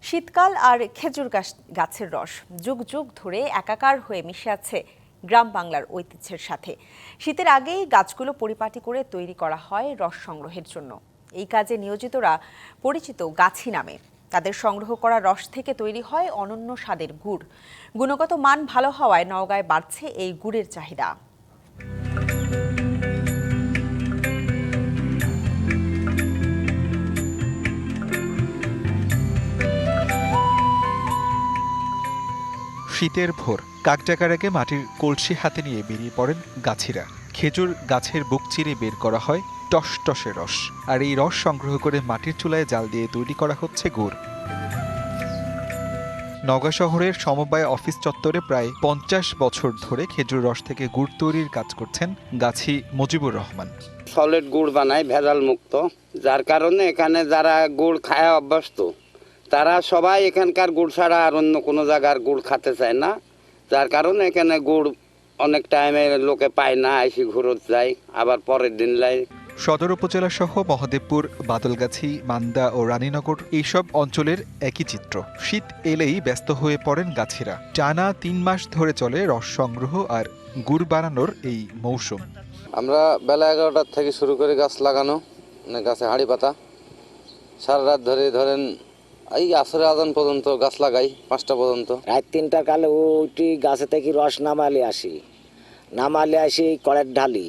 শীতকাল আর খেজুর গাছের রস যুগ যুগ ধরে একাকার হয়ে মিশে আছে গ্রাম বাংলার ঐতিহ্যের সাথে। শীতের আগেই গাছগুলো পরিপাটি করে তৈরি করা হয় রস সংগ্রহের জন্য। এই কাজে নিয়োজিতরা পরিচিত গাছি নামে। তাদের সংগ্রহ করা রস থেকে তৈরি হয় অনন্য স্বাদের গুড়। গুণগত মান ভালো হওয়ায় নওগাঁয় বাড়ছে এই গুড়ের চাহিদা। শীতের ভোর, কাকডাকার আগে মাটির কলসি হাতে নিয়ে বেরিয়ে পড়েন গাছিরা। খেজুর গাছের বুক চিরে বের করা হয় টসটসে রস, আর এই রস সংগ্রহ করে মাটির চুলায় জাল দিয়ে তৈরি করা হচ্ছে গুড়। নওগাঁ শহরের সমবায় অফিস চত্বরে প্রায় 50 বছর ধরে খেজুর রস থেকে গুড় তৈরির কাজ করছেন গাছি মুজিবুর রহমান। সলিড গুড় বানায় ভেজাল মুক্ত, যার কারণে এখানে যারা গুড় খায় অভ্যস্ত তারা সবাই এখানকার গুড় ছাড়া আর অন্য কোনো জায়গার গুড় খেতে চায় না। যার কারণে এখানে গুড় অনেক টাইমে লোকে পায় না, এসে ঘুরত যায়, আবার পরের দিন লাই। সদর উপজেলা সহ মহাদেবপুর, বাদলগাছি, মান্দা ও রানীনগর এইসব অঞ্চলের একই চিত্র। শীত এলেই ব্যস্ত হয়ে পড়েন গাছিরা। টানা 3 মাস ধরে চলে রস সংগ্রহ আর গুড় বানানোর এই মৌসুম। আমরা বেলা 11টার থেকে শুরু করে গাছ লাগানো, মানে গাছে হাঁড়ি পাতা, সারা রাত ধরে ধরেন এই আসরে আজান পর্যন্ত গাছ লাগাই, 5টা পর্যন্ত। রাত 3টার কালে ওইটি গাছে থেকে রস নামালে আসি কড়ের ঢালি।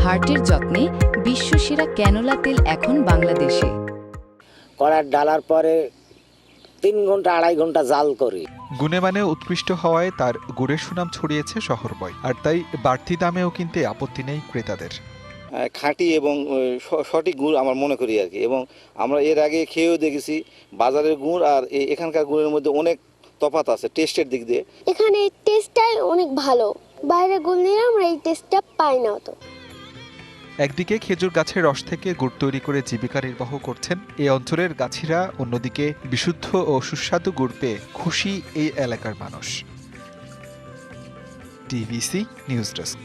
হার্টের যত্নে বিশ্বসেরা ক্যানোলা তেল এখন বাংলাদেশে। কড়ের ঢালার পরে 3 ঘন্টা 2.5 ঘন্টা জাল করি। গুণে মানে উৎকৃষ্ট হওয়ায় তার গুড়ের সুনাম ছড়িয়েছে শহরময়, আর তাই বাড়তি দামেও কিনতে আপত্তি নেই ক্রেতাদের। খাঁটি এবং সঠিক গুড় আমার মনে করি আর কি, এবং আমরা এর আগে খেয়েও দেখেছি বাজারের গুড় আর এখানকার গুড়ের মধ্যে অনেক তফাৎ আছে টেস্টের দিক দিয়ে। এখানে টেস্টটাই অনেক ভালো, বাইরে গুড় নিয়ে আমরা এই টেস্টটা পাই না অত। একদিকে খেজুর গাছের রস থেকে গুড় তৈরি করে জীবিকা নির্বাহ করছেন এই অঞ্চলের গাছিরা, অন্যদিকে বিশুদ্ধ ও সুস্বাদু গুড় পেয়ে খুশি এই এলাকার মানুষ। TVC news desk.